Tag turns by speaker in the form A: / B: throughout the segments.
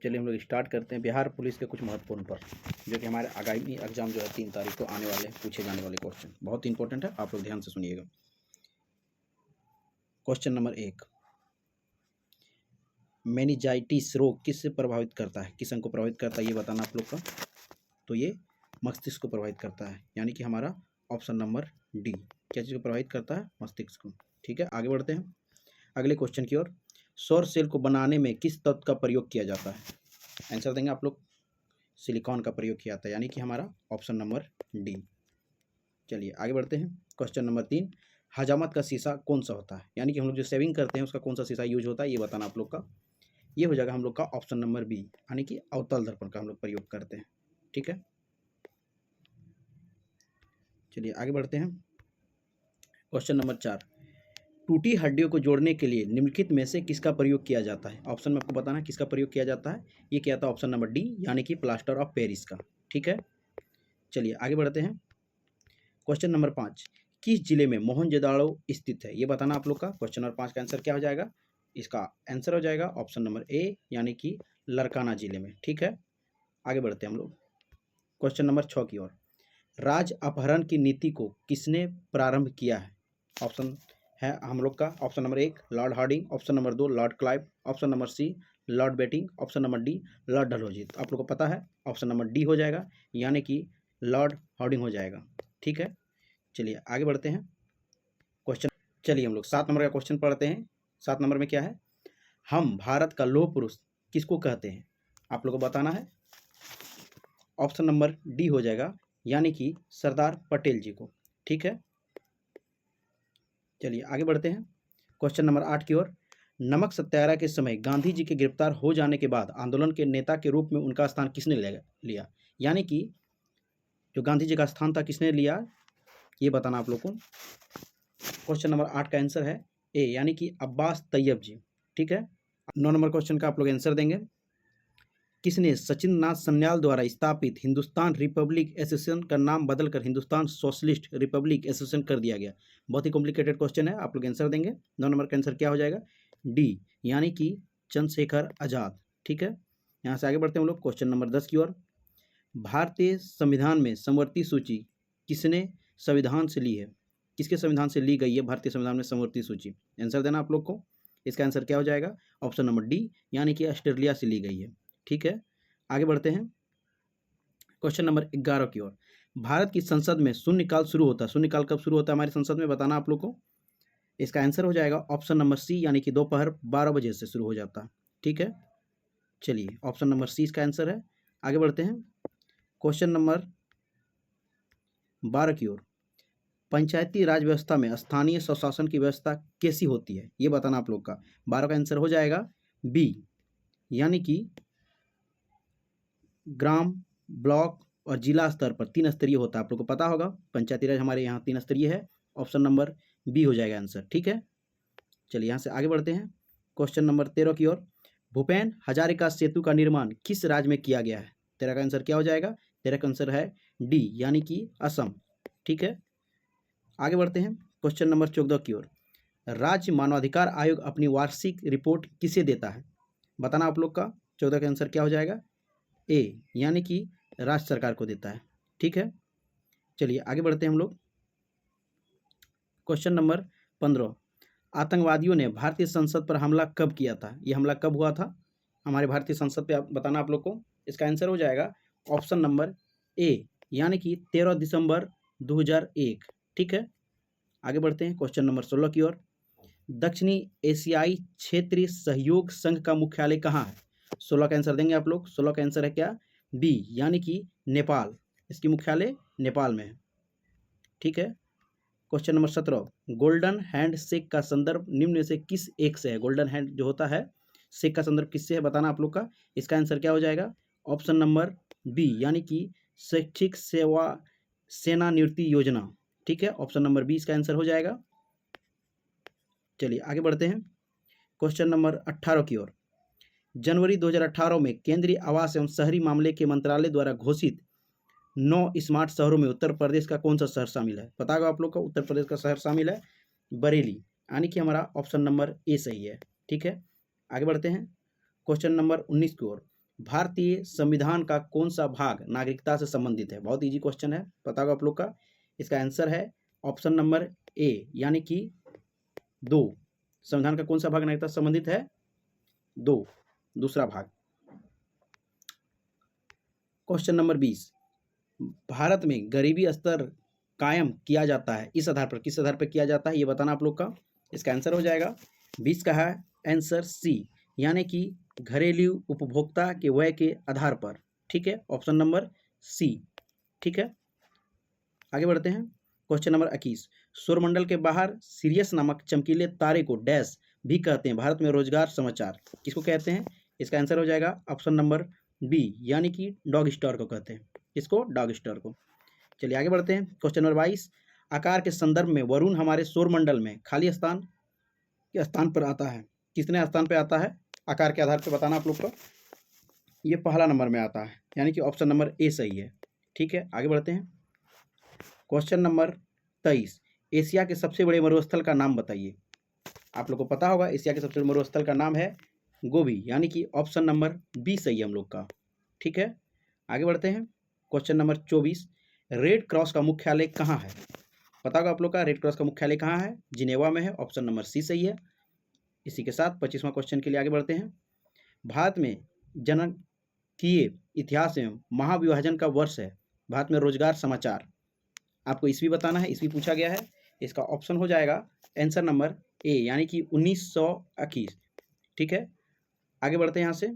A: चलिए हम लोग स्टार्ट करते हैं बिहार पुलिस के कुछ महत्वपूर्ण प्रश्न, जो कि हमारे आगामी एग्जाम जो है 3 तारीख को आने वाले पूछे जाने वाले क्वेश्चन बहुत इंपॉर्टेंट है, आप लोग ध्यान से सुनिएगा। क्वेश्चन नंबर 1, मेनिंजाइटिस रोग किससे प्रभावित करता है, किस अंग को प्रभावित करता है ये बताना आप लोग का। तो ये मस्तिष्क को प्रभावित करता है, यानी कि हमारा ऑप्शन नंबर डी। क्या चीज़ को प्रभावित करता है? मस्तिष्क को। ठीक है, आगे बढ़ते हैं अगले क्वेश्चन की ओर। सौर सेल को बनाने में किस तत्व का प्रयोग किया जाता है? आंसर देंगे आप लोग। सिलिकॉन का प्रयोग किया जाता है, यानी कि हमारा ऑप्शन नंबर डी। चलिए आगे बढ़ते हैं। क्वेश्चन नंबर 3, हजामत का शीशा कौन सा होता है, यानी कि हम लोग जो सेविंग करते हैं उसका कौन सा शीशा यूज होता है ये बताना आप लोग का। ये हो जाएगा हम लोग का ऑप्शन नंबर बी, यानी कि अवतल दर्पण का हम लोग प्रयोग करते हैं। ठीक है, चलिए आगे बढ़ते हैं। क्वेश्चन नंबर 4, टूटी हड्डियों को जोड़ने के लिए निम्नलिखित में से किसका प्रयोग किया जाता है? ऑप्शन में आपको बताना है किसका प्रयोग किया जाता है। ये किया था ऑप्शन नंबर डी, यानी कि प्लास्टर ऑफ पेरिस का। ठीक है, चलिए आगे बढ़ते हैं। क्वेश्चन नंबर 5, किस जिले में मोहनजोदाड़ो स्थित है ये बताना आप लोग का। क्वेश्चन नंबर 5 का आंसर क्या हो जाएगा? इसका आंसर हो जाएगा ऑप्शन नंबर ए, यानी कि लरकाना जिले में। ठीक है, आगे बढ़ते हैं हम लोग क्वेश्चन नंबर 6 की ओर। राज अपहरण की नीति को किसने प्रारंभ किया है? ऑप्शन है हम लोग का option number 1 Lord Hardinge, option number 2 Lord Clive, option number C Lord Bentinck, option number D Lord Dalhousie. तो आप लोग को पता है ऑप्शन नंबर डी हो जाएगा, यानी कि लॉर्ड हार्डिंग हो जाएगा। ठीक है, चलिए आगे बढ़ते हैं क्वेश्चन। चलिए हम लोग 7 नंबर का क्वेश्चन पढ़ते हैं। 7 नंबर में क्या है? हम भारत का लौह पुरुष किसको कहते हैं? आप लोग को बताना है। ऑप्शन नंबर डी हो जाएगा, यानी कि सरदार पटेल जी को। ठीक है, चलिए आगे बढ़ते हैं क्वेश्चन नंबर 8 की ओर। नमक सत्याग्रह के समय गांधी जी के गिरफ्तार हो जाने के बाद आंदोलन के नेता के रूप में उनका स्थान किसने लिया, यानी कि जो गांधी जी का स्थान था किसने लिया ये बताना आप लोग को। क्वेश्चन नंबर 8 का आंसर है ए, यानी कि अब्बास तैयब जी। ठीक है, 9 नंबर क्वेश्चन का आप लोग आंसर देंगे। किसने सचिन नाथ सन्याल द्वारा स्थापित हिंदुस्तान रिपब्लिक एसोसिएशन का नाम बदलकर हिंदुस्तान सोशलिस्ट रिपब्लिक एसोसिएशन कर दिया गया? बहुत ही कॉम्प्लिकेटेड क्वेश्चन है, आप लोग आंसर देंगे। 9 नंबर का आंसर क्या हो जाएगा? डी, यानी कि चंद्रशेखर आजाद। ठीक है, यहाँ से आगे बढ़ते हैं हम लोग क्वेश्चन नंबर 10 की ओर। भारतीय संविधान में समवर्ती सूची किसने संविधान से ली है? किसके संविधान से ली गई है भारतीय संविधान में समवर्ती सूची? आंसर देना आप लोग को। इसका आंसर क्या हो जाएगा? ऑप्शन नंबर डी, यानी कि ऑस्ट्रेलिया से ली गई है। ठीक है, आगे बढ़ते हैं क्वेश्चन नंबर 11 की ओर। भारत की संसद में शून्यकाल शुरू होता है, शून्यकाल कब शुरू होता है हमारी संसद में बताना आप लोग को। इसका आंसर हो जाएगा ऑप्शन नंबर सी, यानी कि दोपहर 12 बजे से शुरू हो जाता है। ठीक है, चलिए ऑप्शन नंबर सी इसका आंसर है। आगे बढ़ते हैं क्वेश्चन नंबर 12 की ओर। पंचायती राज व्यवस्था में स्थानीय स्वशासन की व्यवस्था कैसी होती है ये बताना आप लोग का। 12 का आंसर हो जाएगा बी, यानी कि ग्राम, ब्लॉक और जिला स्तर पर 3 स्तरीय होता है। आप लोग को पता होगा पंचायती राज हमारे यहाँ 3 स्तरीय है। ऑप्शन नंबर बी हो जाएगा आंसर। ठीक है, चलिए यहाँ से आगे बढ़ते हैं क्वेश्चन नंबर 13 की ओर। भूपेन हजारिका सेतु का निर्माण किस राज्य में किया गया है? 13 का आंसर क्या हो जाएगा? 13 का आंसर है डी, यानी कि असम। ठीक है, आगे बढ़ते हैं क्वेश्चन नंबर 14 की ओर। राज्य मानवाधिकार आयोग अपनी वार्षिक रिपोर्ट किसे देता है? बताना आप लोग का। 14 का आंसर क्या हो जाएगा? ए, यानी कि राज्य सरकार को देता है। ठीक है, चलिए आगे बढ़ते हैं हम लोग क्वेश्चन नंबर 15। आतंकवादियों ने भारतीय संसद पर हमला कब किया था? ये हमला कब हुआ था हमारे भारतीय संसद पे बताना आप लोग को। इसका आंसर हो जाएगा ऑप्शन नंबर ए, यानी कि 13 दिसंबर 2001। ठीक है, आगे बढ़ते हैं क्वेश्चन नंबर 16 की ओर। दक्षिणी एशियाई क्षेत्रीय सहयोग संघ का मुख्यालय कहाँ है? 16 का आंसर देंगे आप लोग। 16 का आंसर है क्या? बी, यानी कि नेपाल। इसकी मुख्यालय नेपाल में है। ठीक है, question number 17। Golden hand shake का संदर्भ निम्न में से किस एक से है? गोल्डन हैंड जो होता है शेक का संदर्भ किससे है बताना आप लोग का। इसका आंसर क्या हो जाएगा? ऑप्शन नंबर बी, यानी कि शैक्षिक सेवा सेवानिवृत्ति योजना। ठीक है, ऑप्शन नंबर बी इसका आंसर हो जाएगा। चलिए आगे बढ़ते हैं क्वेश्चन नंबर 18 की ओर। जनवरी 2018 में केंद्रीय आवास एवं शहरी मामले के मंत्रालय द्वारा घोषित 9 स्मार्ट शहरों में उत्तर प्रदेश का कौन सा शहर शामिल है? पता होगा आप लोग को उत्तर प्रदेश का शहर शामिल है बरेली, यानी कि हमारा ऑप्शन नंबर ए सही है। ठीक है, आगे बढ़ते हैं क्वेश्चन नंबर 19 की ओर। भारतीय संविधान का कौन सा भाग नागरिकता से संबंधित है? बहुत इजी क्वेश्चन है, पता होगा आप लोग का। इसका आंसर है ऑप्शन नंबर ए, यानी कि 2। संविधान का कौन सा भाग नागरिकता से संबंधित है? 2, दूसरा भाग। क्वेश्चन नंबर 20, भारत में गरीबी स्तर कायम किया जाता है इस आधार पर, किस आधार पर किया जाता है ये बताना आप लोग का। इसका आंसर हो जाएगा 20 का है आंसर सी, यानी कि घरेलू उपभोक्ता के व्यय के आधार पर। ठीक है, ऑप्शन नंबर सी। ठीक है, आगे बढ़ते हैं। क्वेश्चन नंबर 21, सौरमंडल के बाहर सीरियस नामक चमकीले तारे को डैश भी कहते हैं भारत में रोजगार समाचार किसको कहते हैं? इसका आंसर हो जाएगा ऑप्शन नंबर बी, यानी कि डॉग स्टार को कहते हैं। इसको डॉग स्टार को। चलिए आगे बढ़ते हैं। क्वेश्चन नंबर 22, आकार के संदर्भ में वरुण हमारे सौरमंडल में खाली स्थान के स्थान पर आता है, कितने स्थान पर आता है? आकार के आधार पर बताना आप लोग को। ये पहला नंबर में आता है, यानी कि ऑप्शन नंबर ए सही है। ठीक है, आगे बढ़ते हैं। क्वेश्चन नंबर 23, एशिया के सबसे बड़े मरुस्थल का नाम बताइए। आप लोग को पता होगा एशिया के सबसे बड़े मरुस्थल का नाम है गोबी, यानी कि ऑप्शन नंबर बी सही है हम लोग का। ठीक है, आगे बढ़ते हैं। क्वेश्चन नंबर 24, रेड क्रॉस का मुख्यालय कहाँ है? पता होगा आप लोग का रेड क्रॉस का मुख्यालय कहाँ है? जिनेवा में है, ऑप्शन नंबर सी सही है। इसी के साथ 25वां क्वेश्चन के लिए आगे बढ़ते हैं। भारत में जनकीय इतिहास में महाविभाजन का वर्ष है भारत में रोजगार समाचार। आपको ईस्वी बताना है, ईस्वी पूछा गया है। इसका ऑप्शन हो जाएगा आंसर नंबर ए, यानी कि 1921। ठीक है, आगे बढ़ते हैं यहाँ से।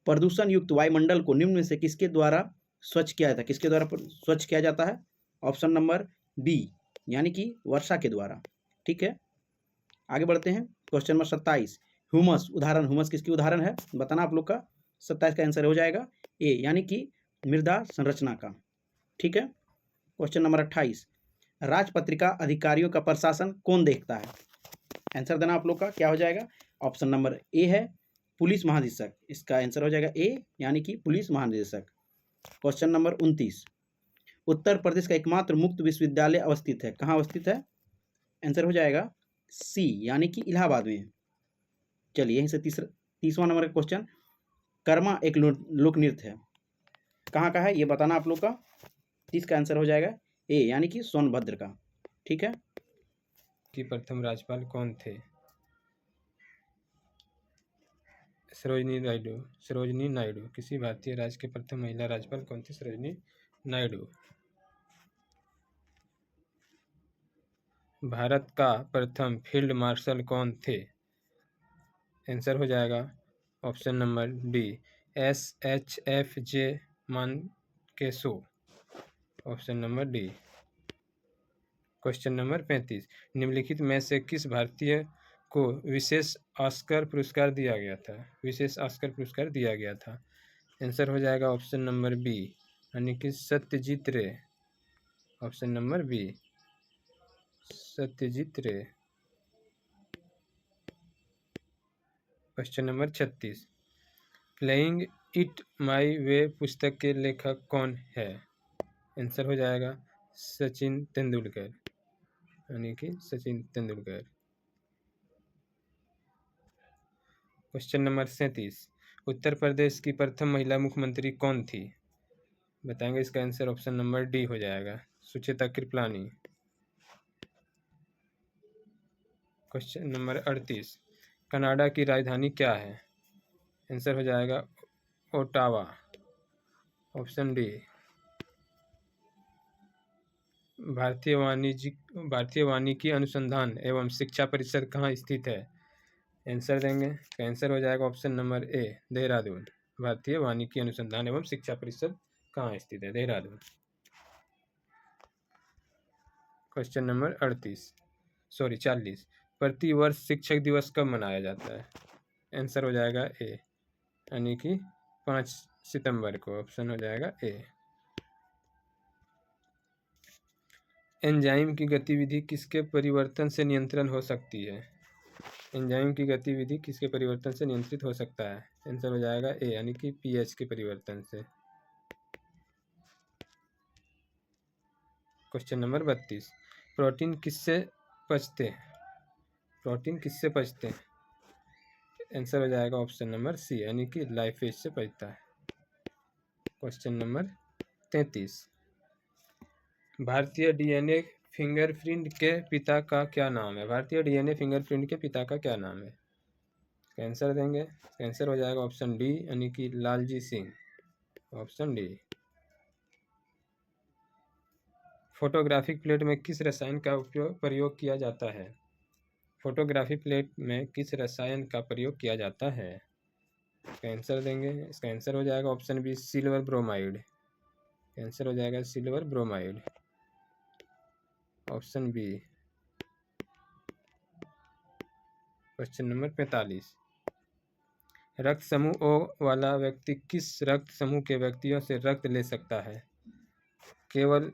A: प्रदूषण युक्त वायुमंडल को निम्न में से किसके द्वारा स्वच्छ किया जाता है? किसके द्वारा स्वच्छ किया जाता है? ऑप्शन नंबर बी, यानी कि वर्षा के द्वारा। ठीक है, आगे बढ़ते हैं। क्वेश्चन नंबर 27, ह्यूमस उदाहरण, ह्यूमस किसकी उदाहरण है बताना आप लोग का। 27 का आंसर हो जाएगा ए, यानी कि मृदा संरचना का। ठीक है, क्वेश्चन नंबर 28, राजपत्रिका अधिकारियों का प्रशासन कौन देखता है? आंसर देना आप लोग का, क्या हो जाएगा? ऑप्शन नंबर ए है पुलिस महानिदेशक। इसका आंसर हो जाएगा ए, यानी कि पुलिस महानिदेशक। क्वेश्चन नंबर 29, उत्तर प्रदेश का एकमात्र मुक्त विश्वविद्यालय अवस्थित है, कहाँ अवस्थित है? आंसर हो जाएगा सी, यानी कि इलाहाबाद में। चलिए यहीं से 30वां नंबर का क्वेश्चन, कर्मा एक लोक नृत्य है, कहाँ का है ये बताना आप लोग का। 30 का आंसर हो जाएगा ए, यानी कि सोनभद्र का। ठीक है,
B: कि प्रथम राज्यपाल कौन थे? सरोजिनी नायडू। सरोजिनी नायडू। किसी भारतीय राज्य के प्रथम महिला राज्यपाल कौन थी? सरोजिनी नायडू। भारत का प्रथम फील्ड मार्शल कौन थे? आंसर हो जाएगा option number D, SHFJ Manekshaw. Option number D. Question number 35, निम्नलिखित में से किस भारतीय को विशेष ऑस्कर पुरस्कार दिया गया था? विशेष ऑस्कर पुरस्कार दिया गया था। आंसर हो जाएगा ऑप्शन नंबर बी, यानी कि सत्यजीत रे। Option number B, Satyajit Ray. Question number 36, playing it my way पुस्तक के लेखक कौन है? आंसर हो जाएगा सचिन तेंदुलकर, यानी कि सचिन तेंदुलकर। क्वेश्चन नंबर 37, उत्तर प्रदेश की प्रथम महिला मुख्यमंत्री कौन थी? बताएंगे, इसका आंसर ऑप्शन नंबर डी हो जाएगा, Sucheta Kripalani. Question number 38, Canada की राजधानी क्या है? आंसर हो जाएगा ओटावा। Option D. भारतीय वानिकी अनुसंधान एवं शिक्षा परिषद कहाँ स्थित है? आंसर देंगे, आंसर हो जाएगा ऑप्शन नंबर ए, देहरादून। भारतीय वानिकी अनुसंधान एवं शिक्षा परिषद कहाँ स्थित है? देहरादून। क्वेश्चन नंबर 40, प्रति वर्ष शिक्षक दिवस कब मनाया जाता है? आंसर हो जाएगा ए, यानी कि 5 सितंबर को। ऑप्शन हो जाएगा ए। एंजाइम की गतिविधि किसके परिवर्तन से नियंत्रण हो सकती है? एंजाइम की गतिविधि किसके परिवर्तन से नियंत्रित हो सकता है? आंसर हो जाएगा ए, यानी कि पीएच के परिवर्तन से। क्वेश्चन नंबर 32, प्रोटीन किससे पचते हैं? प्रोटीन किससे पचते हैं? आंसर हो जाएगा ऑप्शन नंबर सी, यानी कि लाइफ एज से बचता है। क्वेश्चन नंबर 33, भारतीय डीएनए फिंगरप्रिंट के पिता का क्या नाम है? भारतीय डीएनए फिंगरप्रिंट के पिता का क्या नाम है? इसका आंसर देंगे, इसका आंसर हो जाएगा ऑप्शन डी, यानी कि Lalji Singh, option D. Photographic plate में किस रसायन का प्रयोग किया जाता है? फोटोग्राफी प्लेट में किस रसायन का प्रयोग किया जाता है? इसका आंसर देंगे, इसका आंसर हो जाएगा option B, silver bromide. Answer हो जाएगा silver bromide, option B. Question number 45, रक्त समूह ओ वाला व्यक्ति किस रक्त समूह के व्यक्तियों से रक्त ले सकता है? केवल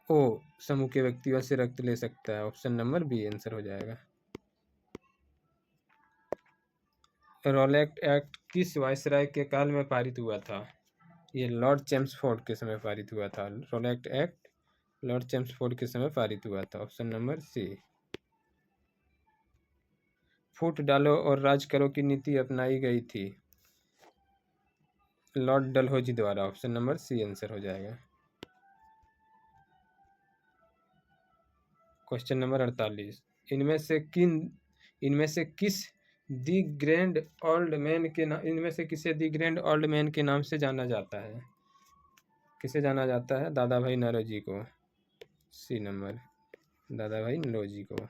B: ओ समूह के व्यक्तियों से रक्त ले सकता है, ऑप्शन नंबर बी आंसर हो जाएगा। रोलैक्ट एक्ट किस वायसराय के काल में पारित हुआ था? ये लॉर्ड चेम्सफोर्ड के समय पारित हुआ था। रोलैक्ट एक्ट लॉर्ड चेम्सफोर्ड के समय पारित हुआ था, ऑप्शन नंबर सी। फूट डालो और राज करो की नीति अपनाई गई थी लॉर्ड डलहौजी द्वारा, ऑप्शन नंबर सी आंसर हो जाएगा। क्वेश्चन नंबर 48, इनमें से किस दी ग्रैंड ओल्ड मैन के नाम इनमें से किसे दी ग्रैंड ओल्ड मैन के नाम से जाना जाता है? किसे जाना जाता है? दादा भाई नौरोजी को, सी नंबर, दादा भाई नौरोजी को।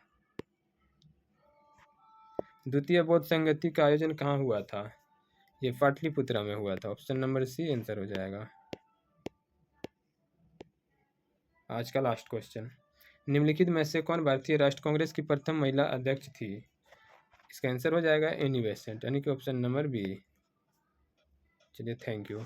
B: द्वितीय बौद्ध संगति का आयोजन कहाँ हुआ था? ये पाटलिपुत्रा में हुआ था, ऑप्शन नंबर सी आंसर हो जाएगा। आज का लास्ट क्वेश्चन, निम्नलिखित में से कौन भारतीय राष्ट्र कांग्रेस की प्रथम महिला अध्यक्ष थी? इसका आंसर हो जाएगा एनी बेसेंट, यानी कि ऑप्शन नंबर बी। चलिए, थैंक यू।